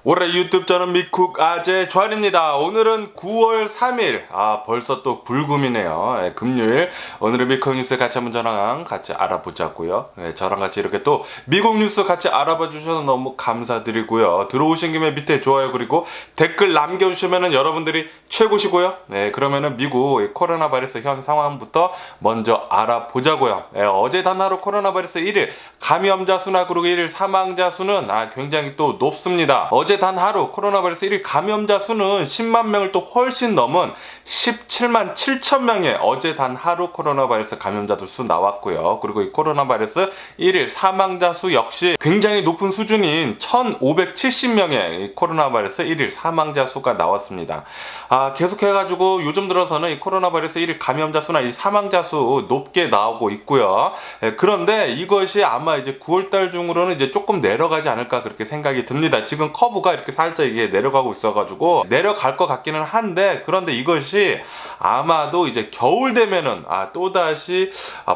올해 유튜브 저는 미쿡 아재 조한입니다. 오늘은 9월 3일. 벌써 또 불금이네요. 금요일. 오늘은 미쿡 뉴스 같이 한번 저랑 같이 알아보자고요. 저랑 같이 이렇게 또 미국 뉴스 같이 알아봐 주셔서 너무 감사드리고요. 들어오신 김에 밑에 좋아요 그리고 댓글 남겨주시면은 여러분들이 최고시고요. 그러면은 미국 코로나 바이러스 현 상황부터 먼저 알아보자고요. 어제 단 하루 코로나 바이러스 1일 감염자 수나 그리고 1일 사망자 수는 굉장히 또 높습니다. 어제 단 하루 코로나 바이러스 1일 감염자 수는 10만 명을 또 훨씬 넘은 17만 7천 명의 어제 단 하루 코로나 바이러스 감염자들 수 나왔고요. 그리고 이 코로나 바이러스 1일 사망자 수 역시 굉장히 높은 수준인 1,570명의 코로나 바이러스 1일 사망자 수가 나왔습니다. 계속해가지고 요즘 들어서는 이 코로나 바이러스 1일 감염자 수나 이 사망자 수 높게 나오고 있고요. 그런데 이것이 아마 이제 9월달 중으로는 이제 조금 내려가지 않을까 그렇게 생각이 듭니다. 지금 커브가 이렇게 살짝 이게 내려가고 있어가지고 내려갈 것 같기는 한데, 그런데 이것이 아마도 이제 겨울 되면은 또다시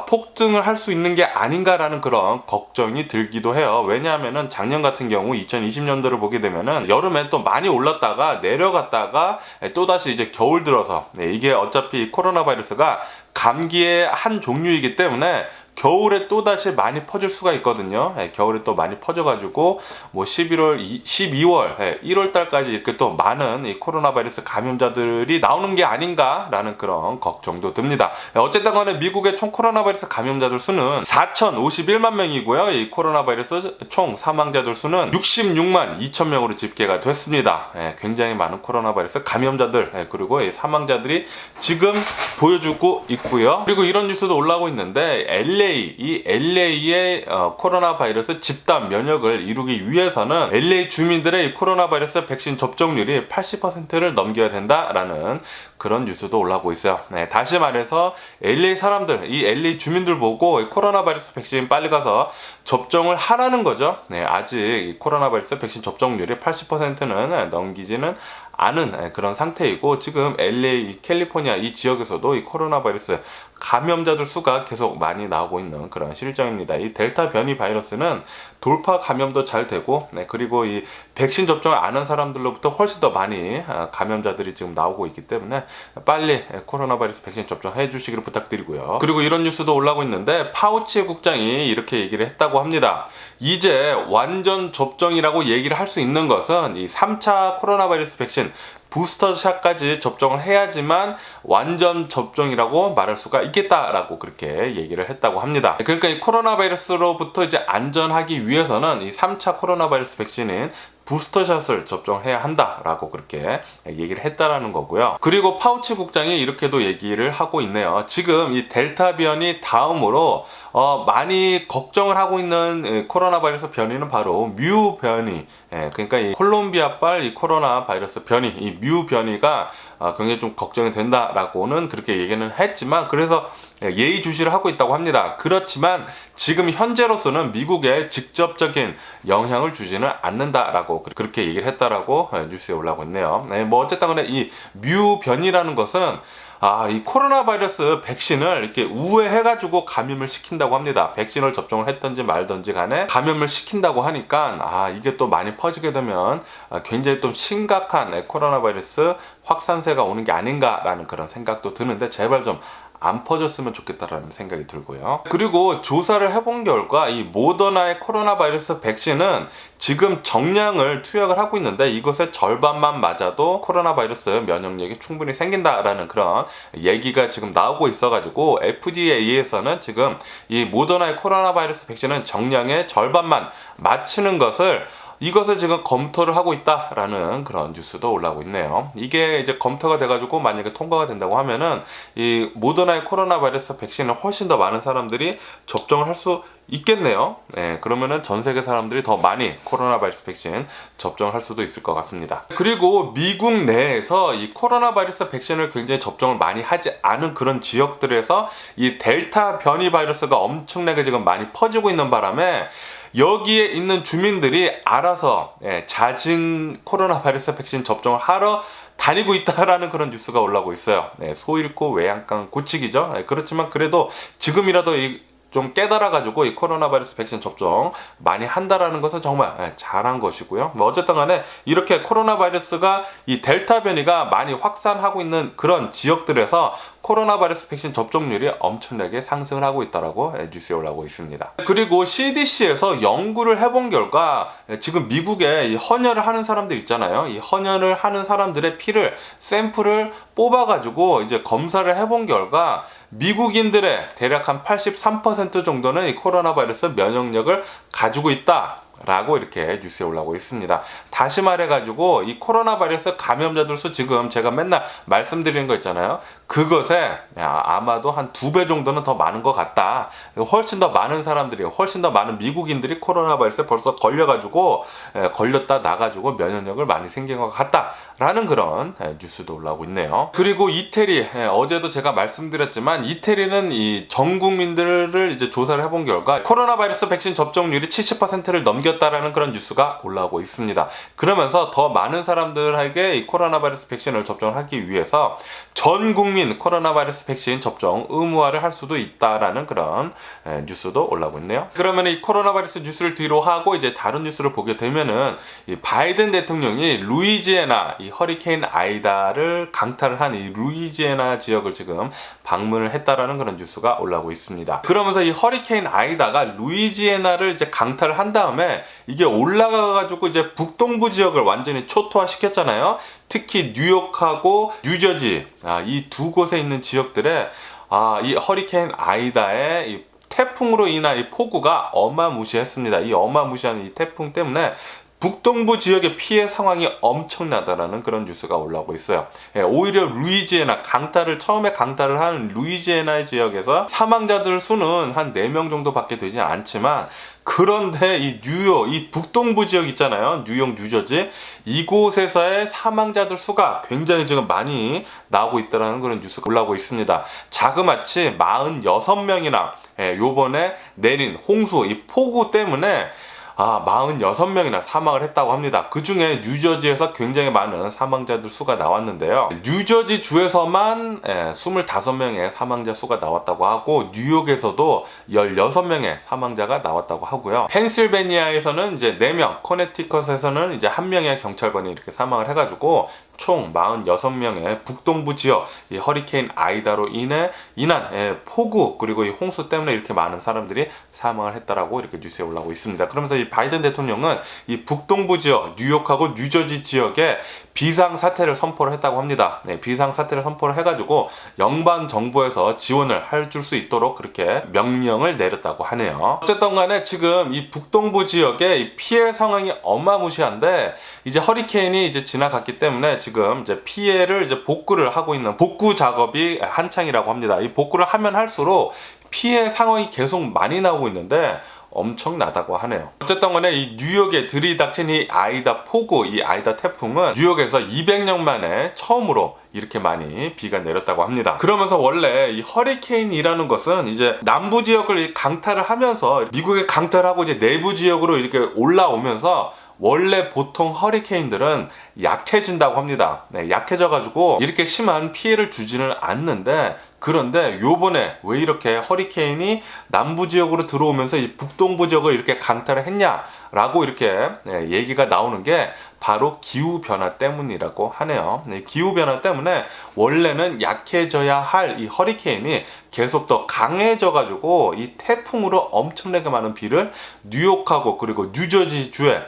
폭등을 할 수 있는 게 아닌가라는 그런 걱정이 들기도 해요. 왜냐하면은 작년 같은 경우 2020년도를 보게 되면은 여름에 또 많이 올랐다가 내려갔다가 또다시 이제 겨울 들어서 이게 어차피 코로나 바이러스가 감기의 한 종류이기 때문에 겨울에 또다시 많이 퍼질 수가 있거든요. 겨울에 또 많이 퍼져가지고 뭐 11월, 12월, 1월 달까지 이렇게 또 많은 이 코로나 바이러스 감염자들이 나오는 게 아닌가라는 그런 걱정도 듭니다. 어쨌든 간에 미국의 총 코로나 바이러스 감염자들 수는 4,051만 명이고요. 이 코로나 바이러스 총 사망자들 수는 66만 2천 명으로 집계가 됐습니다. 굉장히 많은 코로나 바이러스 감염자들 그리고 이 사망자들이 지금 보여주고 있고요. 그리고 이런 뉴스도 올라오고 있는데 이 LA의 코로나 바이러스 집단 면역을 이루기 위해서는 LA 주민들의 이 코로나 바이러스 백신 접종률이 80%를 넘겨야 된다라는 그런 뉴스도 올라오고 있어요. 다시 말해서 LA 사람들, 이 LA 주민들 보고 이 코로나 바이러스 백신 빨리 가서 접종을 하라는 거죠. 아직 이 코로나 바이러스 백신 접종률이 80%는 넘기지는 않은 그런 상태이고, 지금 LA, 캘리포니아 이 지역에서도 이 코로나 바이러스 감염자들 수가 계속 많이 나오고 있는 그런 실정입니다. 이 델타 변이 바이러스는 돌파 감염도 잘 되고, 그리고 이 백신 접종을 안 한 사람들로부터 훨씬 더 많이 감염자들이 지금 나오고 있기 때문에 빨리 코로나 바이러스 백신 접종해 주시기를 부탁드리고요. 그리고 이런 뉴스도 올라오고 있는데 파우치 국장이 이렇게 얘기를 했다고 합니다. 이제 완전 접종이라고 얘기를 할 수 있는 것은 이 3차 코로나 바이러스 백신 부스터샷까지 접종을 해야지만 완전 접종이라고 말할 수가 있겠다라고 그렇게 얘기를 했다고 합니다. 그러니까 이 코로나 바이러스로부터 이제 안전하기 위해서는 이 3차 코로나 바이러스 백신인 부스터샷을 접종해야 한다라고 그렇게 얘기를 했다라는 거고요. 그리고 파우치 국장이 이렇게도 얘기를 하고 있네요. 지금 이 델타 변이 다음으로 많이 걱정을 하고 있는 코로나 바이러스 변이는 바로 뮤 변이. 그러니까 이 콜롬비아발 이 코로나 바이러스 변이, 이 뮤 변이가 굉장히 좀 걱정이 된다라고는 그렇게 얘기는 했지만, 그래서 예의주시를 하고 있다고 합니다. 그렇지만 지금 현재로서는 미국에 직접적인 영향을 주지는 않는다라고 그렇게 얘기를 했다라고 뉴스에 올라오고 있네요. 뭐 어쨌든 간에 이 뮤 변이라는 것은 이 코로나 바이러스 백신을 이렇게 우회해가지고 감염을 시킨다고 합니다. 백신을 접종을 했든지 말든지 간에 감염을 시킨다고 하니까 이게 또 많이 퍼지게 되면 굉장히 좀 심각한 코로나 바이러스 확산세가 오는 게 아닌가라는 그런 생각도 드는데, 제발 좀 안 퍼졌으면 좋겠다라는 생각이 들고요. 그리고 조사를 해본 결과 이 모더나의 코로나 바이러스 백신은 지금 정량을 투약을 하고 있는데 이것의 절반만 맞아도 코로나 바이러스 면역력이 충분히 생긴다라는 그런 얘기가 지금 나오고 있어가지고 FDA에서는 지금 이 모더나의 코로나 바이러스 백신은 정량의 절반만 맞추는 이것을 지금 검토를 하고 있다라는 그런 뉴스도 올라오고 있네요. 이게 이제 검토가 돼가지고 만약에 통과가 된다고 하면은 이 모더나의 코로나 바이러스 백신을 훨씬 더 많은 사람들이 접종을 할 수 있겠네요. 그러면은 전 세계 사람들이 더 많이 코로나 바이러스 백신 접종을 할 수도 있을 것 같습니다. 그리고 미국 내에서 이 코로나 바이러스 백신을 굉장히 접종을 많이 하지 않은 그런 지역들에서 이 델타 변이 바이러스가 엄청나게 지금 많이 퍼지고 있는 바람에 여기에 있는 주민들이 알아서 자진 코로나 바이러스 백신 접종을 하러 다니고 있다라는 그런 뉴스가 올라오고 있어요. 소 잃고 외양간 고치기죠. 그렇지만 그래도 지금이라도 이 좀 깨달아가지고 이 코로나 바이러스 백신 접종 많이 한다라는 것은 정말 잘한 것이고요. 뭐 어쨌든 간에 이렇게 코로나 바이러스가 이 델타 변이가 많이 확산하고 있는 그런 지역들에서 코로나 바이러스 백신 접종률이 엄청나게 상승을 하고 있다라고 뉴스에 올라오고 있습니다. 그리고 CDC에서 연구를 해본 결과 지금 미국에 이 헌혈을 하는 사람들 있잖아요. 이 헌혈을 하는 사람들의 피를 샘플을 뽑아가지고 이제 검사를 해본 결과 미국인들의 대략 한 83% 정도는 이 코로나 바이러스 면역력을 가지고 있다 라고 이렇게 뉴스에 올라오고 있습니다. 다시 말해가지고 이 코로나 바이러스 감염자들 수 지금 제가 맨날 말씀드리는 거 있잖아요. 그것에 아마도 한 2배 정도는 더 많은 것 같다. 훨씬 더 많은 사람들이, 훨씬 더 많은 미국인들이 코로나 바이러스에 벌써 걸려가지고 걸렸다 나가지고 면역력을 많이 생긴 것 같다 라는 그런 뉴스도 올라오고 있네요. 그리고 이태리, 어제도 제가 말씀드렸지만 이태리는 이 전 국민들을 이제 조사를 해본 결과 코로나 바이러스 백신 접종률이 70%를 넘겼다라는 그런 뉴스가 올라오고 있습니다. 그러면서 더 많은 사람들에게 이 코로나 바이러스 백신을 접종하기 위해서 전 국민 코로나 바이러스 백신 접종 의무화를 할 수도 있다라는 그런 뉴스도 올라오고 있네요. 그러면 이 코로나 바이러스 뉴스를 뒤로 하고 이제 다른 뉴스를 보게 되면은 이 바이든 대통령이 루이지애나 이 허리케인 아이다를 강타를 한 이 루이지애나 지역을 지금 방문을 했다라는 그런 뉴스가 올라오고 있습니다. 그러면서 이 허리케인 아이다가 루이지애나를 이제 강타를 한 다음에 이게 올라가가지고 이제 북동부 지역을 완전히 초토화시켰잖아요. 특히 뉴욕하고 뉴저지 이 두 곳에 있는 지역들에 이 허리케인 아이다의 이 태풍으로 인한 이 폭우가 어마무시했습니다. 이 어마무시한 이 태풍 때문에 북동부 지역의 피해 상황이 엄청나다라는 그런 뉴스가 올라오고 있어요. 오히려 루이지애나 처음에 강타를 한 루이지애나 지역에서 사망자들 수는 한 4명 정도밖에 되지 않지만 그런데 이 뉴욕, 이 북동부 지역 있잖아요. 뉴욕, 뉴저지 이곳에서의 사망자들 수가 굉장히 지금 많이 나오고 있다는 그런 뉴스가 올라오고 있습니다. 자그마치 46명이나 요번에 내린 홍수, 이 폭우 때문에 46명이나 사망을 했다고 합니다. 그 중에 뉴저지에서 굉장히 많은 사망자들 수가 나왔는데요. 뉴저지 주에서만 25명의 사망자 수가 나왔다고 하고 뉴욕에서도 16명의 사망자가 나왔다고 하고요. 펜실베니아에서는 이제 4명, 코네티컷에서는 이제 1명의 경찰관이 이렇게 사망을 해가지고 총 46명의 북동부 지역 이 허리케인 아이다로 인한 폭우 그리고 이 홍수 때문에 이렇게 많은 사람들이 사망을 했다라고 이렇게 뉴스에 올라오고 있습니다. 그러면서 이 바이든 대통령은 이 북동부 지역 뉴욕하고 뉴저지 지역에 비상사태를 선포를 했다고 합니다. 비상사태를 선포를 해가지고 연방 정부에서 지원을 해줄 수 있도록 그렇게 명령을 내렸다고 하네요. 어쨌든 간에 지금 이 북동부 지역의 피해 상황이 어마무시한데 이제 허리케인이 이제 지나갔기 때문에 지금 이제 피해를 이제 복구를 하고 있는 복구 작업이 한창이라고 합니다. 이 복구를 하면 할수록 피해 상황이 계속 많이 나오고 있는데 엄청나다고 하네요. 어쨌든 간에 이 뉴욕에 들이닥친 이 아이다 폭우, 이 아이다 태풍은 뉴욕에서 200년 만에 처음으로 이렇게 많이 비가 내렸다고 합니다. 그러면서 원래 이 허리케인이라는 것은 이제 남부 지역을 강타를 하면서 미국에 강타를 하고 이제 내부 지역으로 이렇게 올라오면서 원래 보통 허리케인들은 약해진다고 합니다. 약해져가지고 이렇게 심한 피해를 주지는 않는데 그런데 요번에 왜 이렇게 허리케인이 남부 지역으로 들어오면서 이 북동부 지역을 이렇게 강타를 했냐라고 이렇게 얘기가 나오는 게 바로 기후변화 때문이라고 하네요. 기후변화 때문에 원래는 약해져야 할 이 허리케인이 계속 더 강해져가지고 이 태풍으로 엄청나게 많은 비를 뉴욕하고 그리고 뉴저지 주에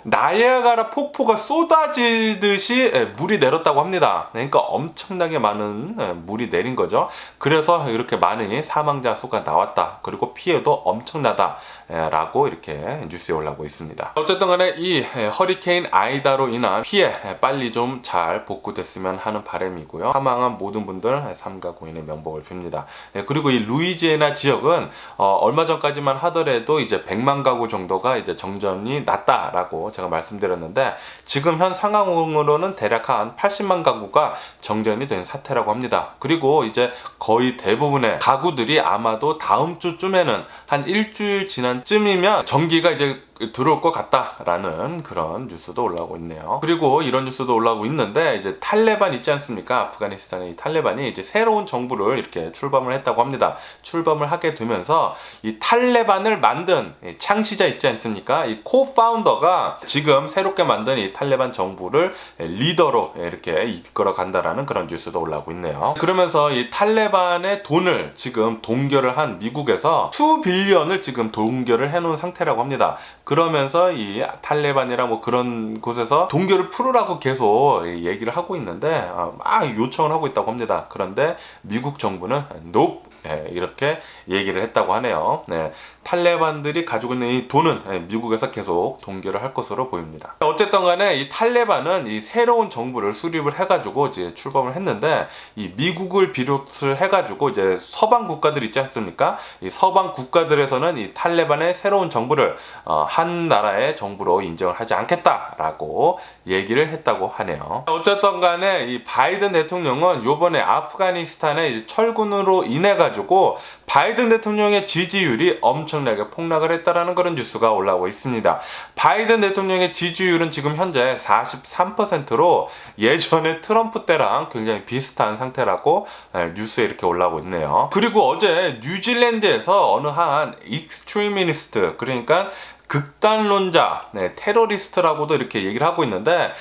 나이아가라 폭포가 쏟아지듯이 물이 내렸다고 합니다. 그러니까 엄청나게 많은 물이 내린 거죠. 그래서 이렇게 많은 사망자 수가 나왔다. 그리고 피해도 엄청나다. 라고 이렇게 뉴스에 올라오고 있습니다. 어쨌든 간에 이 허리케인 아이다로 인한 피해 빨리 좀 잘 복구됐으면 하는 바람이고요. 사망한 모든 분들 삼가 고인의 명복을 빕니다. 그리고 이 루이지애나 지역은 얼마 전까지만 하더라도 이제 100만 가구 정도가 이제 정전이 났다라고 제가 말씀드렸는데 지금 현 상황으로는 대략 한 80만 가구가 정전이 된 사태라고 합니다. 그리고 이제 거의 대부분의 가구들이 아마도 다음 주쯤에는 한 일주일 지난 쯤이면 전기가 이제 들어올 것 같다라는 그런 뉴스도 올라오고 있네요. 그리고 이런 뉴스도 올라오고 있는데 이제 탈레반 있지 않습니까? 아프가니스탄의 이 탈레반이 이제 새로운 정부를 이렇게 출범을 했다고 합니다. 출범을 하게 되면서 이 탈레반을 만든 창시자 있지 않습니까? 이 코파운더가 지금 새롭게 만든 이 탈레반 정부를 리더로 이렇게 이끌어 간다라는 그런 뉴스도 올라오고 있네요. 그러면서 이 탈레반의 돈을 지금 동결을 한 미국에서 2 빌리언을 지금 동결을 해놓은 상태라고 합니다. 그러면서 이 탈레반이랑 뭐 그런 곳에서 동결을 풀으라고 계속 얘기를 하고 있는데 막 요청을 하고 있다고 합니다. 그런데 미국 정부는 nope, 이렇게 얘기를 했다고 하네요. 네, 탈레반들이 가지고 있는 이 돈은 미국에서 계속 동결을 할 것으로 보입니다. 어쨌든 간에 이 탈레반은 이 새로운 정부를 수립을 해가지고 이제 출범을 했는데 이 미국을 비롯을 해가지고 이제 서방 국가들 있지 않습니까? 이 서방 국가들에서는 이 탈레반의 새로운 정부를 한 나라의 정부로 인정을 하지 않겠다라고 얘기를 했다고 하네요. 어쨌든 간에 이 바이든 대통령은 요번에 아프가니스탄의 이제 철군으로 인해 가지고 바이든 대통령의 지지율이 엄청나게 폭락을 했다라는 그런 뉴스가 올라오고 있습니다. 바이든 대통령의 지지율은 지금 현재 43%로 예전에 트럼프 때랑 굉장히 비슷한 상태라고 뉴스에 이렇게 올라오고 있네요. 그리고 어제 뉴질랜드에서 어느 한 익스트리미니스트, 그러니까 극단론자, 테러리스트라고도 이렇게 얘기를 하고 있는데,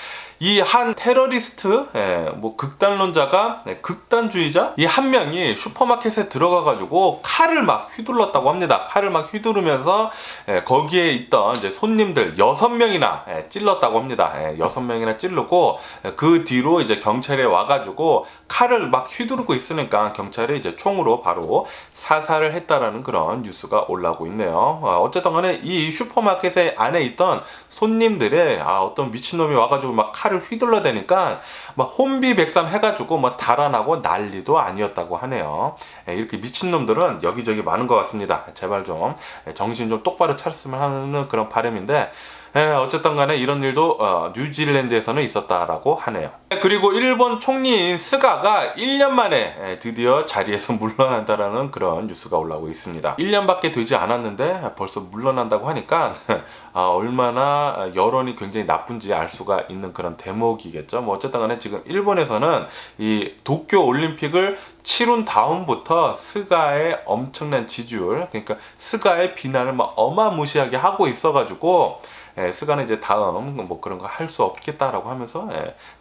이 한 테러리스트, 뭐 극단론자가, 극단주의자 이 한 명이 슈퍼마켓에 들어가가지고 칼을 막 휘둘렀다고 합니다. 칼을 막 휘두르면서 거기에 있던 이제 손님들 6명이나 찔렀다고 합니다. 6명이나 찌르고 그 뒤로 이제 경찰에 와가지고 칼을 막 휘두르고 있으니까 경찰이 이제 총으로 바로 사살을 했다라는 그런 뉴스가 올라오고 있네요. 어쨌든 간에 이 슈퍼마켓에 안에 있던 손님들의 어떤 미친놈이 와가지고 막 칼을 휘둘러대니까 막 혼비백산 해가지고 뭐 달아나고 난리도 아니었다고 하네요. 이렇게 미친놈들은 여기저기 많은 것 같습니다. 제발 좀 정신 좀 똑바로 차렸으면 하는 그런 바람인데, 어쨌든 간에 이런 일도 뉴질랜드에서는 있었다라고 하네요. 그리고 일본 총리인 스가가 1년 만에 드디어 자리에서 물러난다라는 그런 뉴스가 올라오고 있습니다. 1년밖에 되지 않았는데 벌써 물러난다고 하니까 얼마나 여론이 굉장히 나쁜지 알 수가 있는 그런 대목이겠죠. 뭐 어쨌든 간에 지금 일본에서는 이 도쿄 올림픽을 치룬 다음부터 스가의 엄청난 지지율, 그러니까 스가의 비난을 막 어마무시하게 하고 있어가지고 스가는 이제 다음 뭐 그런 거 할 수 없겠다라고 하면서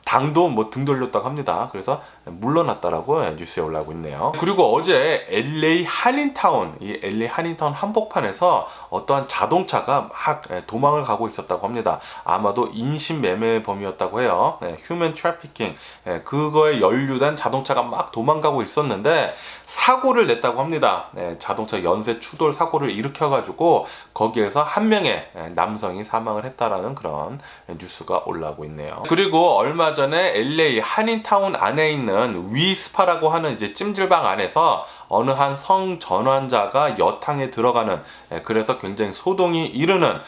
당도 뭐 등 돌렸다고 합니다. 그래서 물러났다라고 뉴스에 올라오고 있네요. 그리고 어제 LA 한인타운, 이 LA 한인타운 한복판에서 어떠한 자동차가 막 도망을 가고 있었다고 합니다. 아마도 인신매매범이었다고 해요. 휴먼 트래피킹, 그거에 연루된 자동차가 막 도망가고 있었는데 사고를 냈다고 합니다. 자동차 연쇄 추돌 사고를 일으켜가지고 거기에서 한 명의 남성이 사망을 했다라는 그런 뉴스가 올라오고 있네요. 그리고 얼마 전에 LA 한인타운 안에 있는 위스파라고 하는 이제 찜질방 안에서 어느 한 성전환자가 여탕에 들어가는, 그래서 굉장히 소동이 이르는,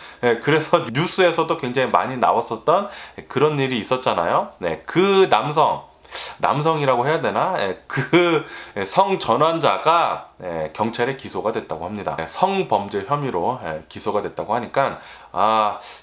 그래서 뉴스에서도 굉장히 많이 나왔었던 그런 일이 있었잖아요. 그 남성이라고 해야 되나? 그 성전환자가 경찰에 기소가 됐다고 합니다. 성범죄 혐의로 기소가 됐다고 하니까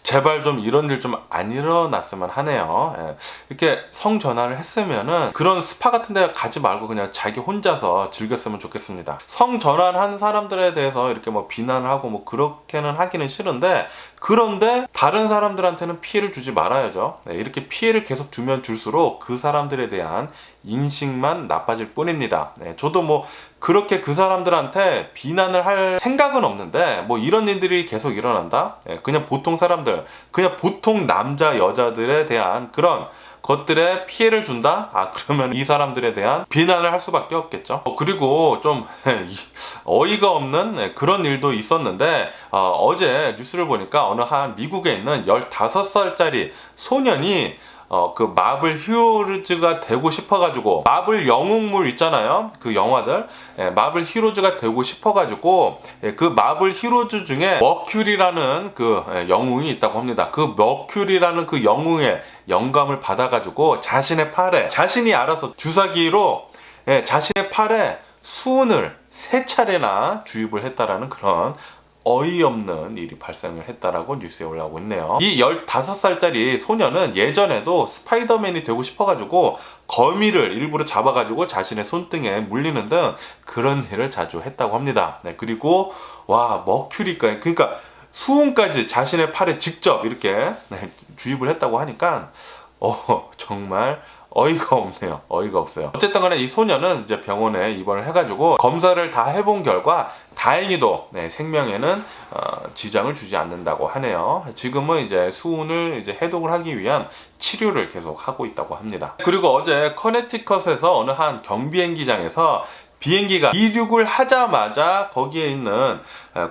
제발 좀 이런 일 좀 안 일어났으면 하네요. 이렇게 성전환을 했으면은 그런 스파 같은 데 가지 말고 그냥 자기 혼자서 즐겼으면 좋겠습니다. 성전환한 사람들에 대해서 이렇게 뭐 비난을 하고 뭐 그렇게는 하기는 싫은데, 그런데 다른 사람들한테는 피해를 주지 말아야죠. 이렇게 피해를 계속 주면 줄수록 그 사람들에 대한 인식만 나빠질 뿐입니다. 저도 뭐 그렇게 그 사람들한테 비난을 할 생각은 없는데, 뭐 이런 일들이 계속 일어난다? 그냥 보통 사람들, 그냥 보통 남자 여자들에 대한 그런 것들에 피해를 준다? 그러면 이 사람들에 대한 비난을 할 수밖에 없겠죠. 그리고 좀 어이가 없는 그런 일도 있었는데, 어제 뉴스를 보니까 어느 한 미국에 있는 15살짜리 소년이 그 마블 히어로즈가 되고 싶어가지고, 마블 영웅물 있잖아요, 그 영화들, 마블 히어로즈가 되고 싶어가지고 그 마블 히어로즈 중에 머큐리라는 그 영웅이 있다고 합니다. 그 머큐리라는 그 영웅의 영감을 받아가지고 자신의 팔에, 자신이 알아서 주사기로 자신의 팔에 수은을 3차례나 주입을 했다라는 그런 어이없는 일이 발생을 했다라고 뉴스에 올라오고 있네요. 이 15살짜리 소녀는 예전에도 스파이더맨이 되고 싶어가지고 거미를 일부러 잡아가지고 자신의 손등에 물리는 등 그런 일을 자주 했다고 합니다. 네, 그리고 와, 머큐리까지, 그러니까 수은까지 자신의 팔에 직접 이렇게 주입을 했다고 하니까 정말 어이가 없네요. 어이가 없어요. 어쨌든 간에 이 소녀는 이제 병원에 입원을 해가지고 검사를 다 해본 결과 다행히도 생명에는 지장을 주지 않는다고 하네요. 지금은 이제 수은을 이제 해독을 하기 위한 치료를 계속 하고 있다고 합니다. 그리고 어제 커네티컷에서 어느 한 경비행기장에서 비행기가 이륙을 하자마자 거기에 있는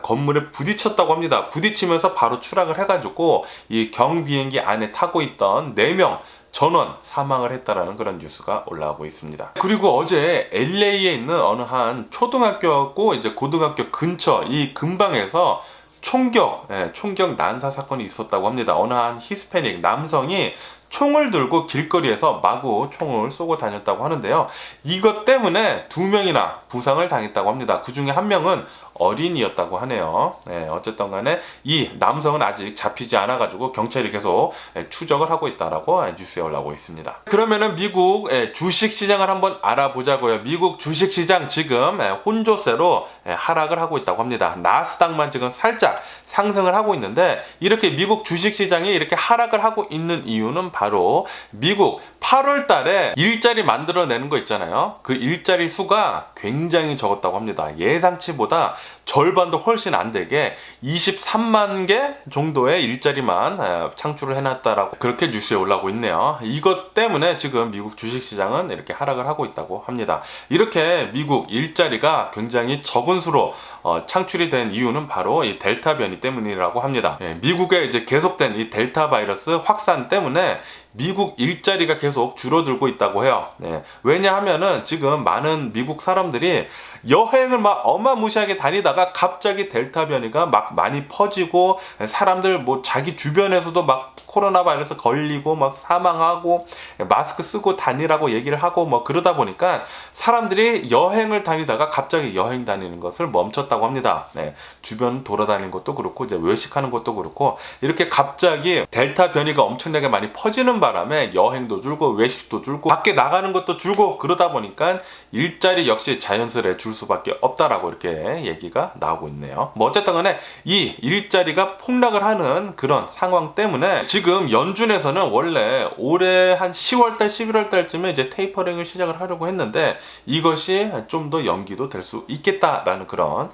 건물에 부딪혔다고 합니다. 부딪히면서 바로 추락을 해가지고 이 경비행기 안에 타고 있던 4명 전원 사망을 했다라는 그런 뉴스가 올라오고 있습니다. 그리고 어제 LA에 있는 어느 한 초등학교하고 이제 고등학교 근처 이 근방에서 총격 난사 사건이 있었다고 합니다. 어느 한 히스패닉 남성이 총을 들고 길거리에서 마구 총을 쏘고 다녔다고 하는데요. 이것 때문에 2명이나 부상을 당했다고 합니다. 그 중에 1명은 어린이였다고 하네요. 어쨌든 간에 이 남성은 아직 잡히지 않아가지고 경찰이 계속 추적을 하고 있다라고 뉴스에 올라오고 있습니다. 그러면은 미국 주식시장을 한번 알아보자고요. 미국 주식시장 지금 혼조세로 하락을 하고 있다고 합니다. 나스닥만 지금 살짝 상승을 하고 있는데 이렇게 미국 주식시장이 이렇게 하락을 하고 있는 이유는 바로 미국 8월 달에 일자리 만들어내는 거 있잖아요. 그 일자리 수가 굉장히 적었다고 합니다. 예상치보다 절반도 훨씬 안 되게 23만 개 정도의 일자리만 창출을 해놨다라고 그렇게 뉴스에 올라오고 있네요. 이것 때문에 지금 미국 주식시장은 이렇게 하락을 하고 있다고 합니다. 이렇게 미국 일자리가 굉장히 적은 수로 창출이 된 이유는 바로 이 델타 변이 때문이라고 합니다. 미국에 이제 계속된 이 델타 바이러스 확산 때문에 미국 일자리가 계속 줄어들고 있다고 해요. 왜냐하면은 지금 많은 미국 사람들이 여행을 막 어마무시하게 다니다가 갑자기 델타 변이가 막 많이 퍼지고 사람들 뭐 자기 주변에서도 막 코로나 바이러스 걸리고 막 사망하고 마스크 쓰고 다니라고 얘기를 하고 뭐 그러다 보니까 사람들이 여행을 다니다가 갑자기 여행 다니는 것을 멈췄다고 합니다. 주변 돌아다니는 것도 그렇고 이제 외식하는 것도 그렇고 이렇게 갑자기 델타 변이가 엄청나게 많이 퍼지는 바람에 여행도 줄고 외식도 줄고 밖에 나가는 것도 줄고 그러다 보니까 일자리 역시 자연스레 줄 수밖에 없다라고 이렇게 얘기가 나오고 있네요. 뭐 어쨌든 간에 이 일자리가 폭락을 하는 그런 상황 때문에 지금 연준에서는 원래 올해 한 10월달 11월달쯤에 이제 테이퍼링을 시작을 하려고 했는데 이것이 좀 더 연기도 될 수 있겠다라는 그런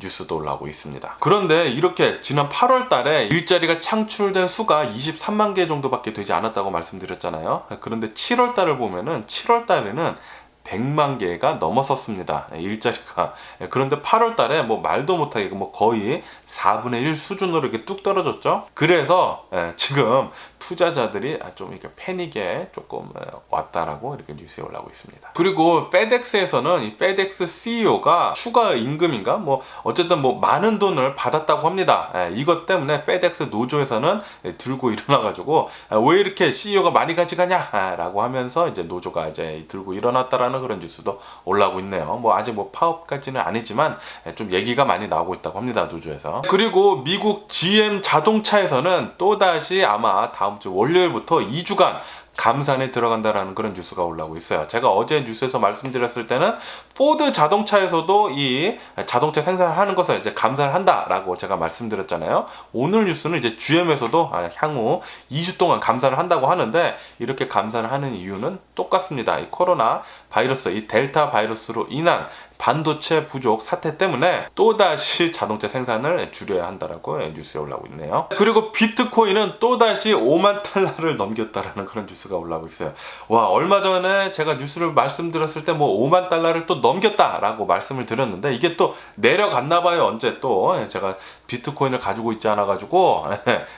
뉴스도 올라오고 있습니다. 그런데 이렇게 지난 8월달에 일자리가 창출된 수가 23만 개 정도밖에 되지 않았다고 말씀드렸잖아요. 그런데 7월달을 보면은 7월달에는 100만 개가 넘었었습니다. 일자리가. 그런데 8월 달에 뭐 말도 못하게 뭐 거의 4분의 1 수준으로 이렇게 뚝 떨어졌죠. 그래서 지금 투자자들이 좀 이렇게 패닉에 조금 왔다라고 이렇게 뉴스에 올라오고 있습니다. 그리고 페덱스에서는 이 페덱스 CEO가 추가 임금인가 뭐 어쨌든 뭐 많은 돈을 받았다고 합니다. 이것 때문에 페덱스 노조에서는 들고 일어나가지고 왜 이렇게 CEO가 많이 가져가냐라고 하면서 이제 노조가 이제 들고 일어났다라는 그런 뉴스도 올라오고 있네요. 뭐 아직 뭐 파업까지는 아니지만 좀 얘기가 많이 나오고 있다고 합니다. 노조에서. 그리고 미국 GM 자동차에서는 또다시 아마 다음 주 월요일부터 2주간 감산에 들어간다라는 그런 뉴스가 올라오고 있어요. 제가 어제 뉴스에서 말씀드렸을 때는 포드 자동차에서도 이 자동차 생산을 하는 것을 이제 감산을 한다라고 제가 말씀드렸잖아요. 오늘 뉴스는 이제 GM에서도 향후 2주 동안 감산을 한다고 하는데 이렇게 감산을 하는 이유는 똑같습니다. 이 코로나 바이러스, 이 델타 바이러스로 인한 반도체 부족 사태 때문에 또다시 자동차 생산을 줄여야 한다라고 뉴스에 올라오고 있네요. 그리고 비트코인은 또다시 5만 달러를 넘겼다라는 그런 뉴스가 올라오고 있어요. 와, 얼마 전에 제가 뉴스를 말씀드렸을 때 뭐 5만 달러를 또 넘겼다라고 말씀을 드렸는데 이게 또 내려갔나 봐요. 언제 또 제가 비트코인을 가지고 있지 않아 가지고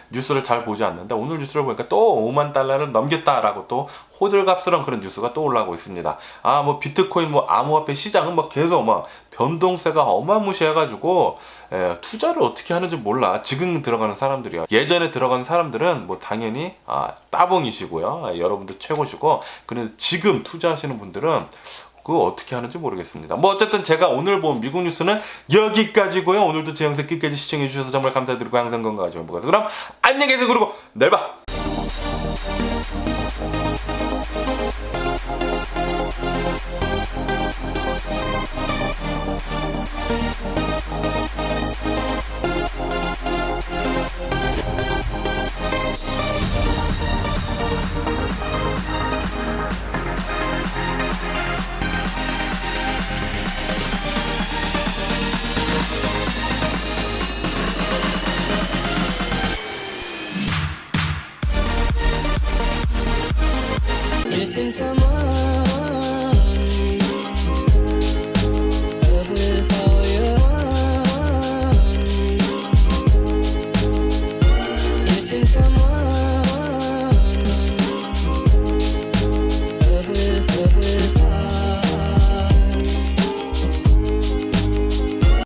뉴스를 잘 보지 않는데 오늘 뉴스를 보니까 또 5만 달러를 넘겼다라고 또 호들갑스러운 그런 뉴스가 또 올라오고 있습니다. 뭐 비트코인 뭐 암호화폐 시장은 뭐 계속 막 변동세가 어마무시해가지고 투자를 어떻게 하는지 몰라. 지금 들어가는 사람들이요. 예전에 들어간 사람들은 뭐 당연히 따봉이시고요. 여러분들 최고시고. 그런데 지금 투자하시는 분들은 그거 어떻게 하는지 모르겠습니다. 뭐 어쨌든 제가 오늘 본 미국 뉴스는 여기까지고요. 오늘도 제 영상 끝까지 시청해 주셔서 정말 감사드리고 항상 건강하시고 행복하세요. 그럼 안녕히 계세요. 그리고 내일 봐. Missing someone with all your heart. Missing someone.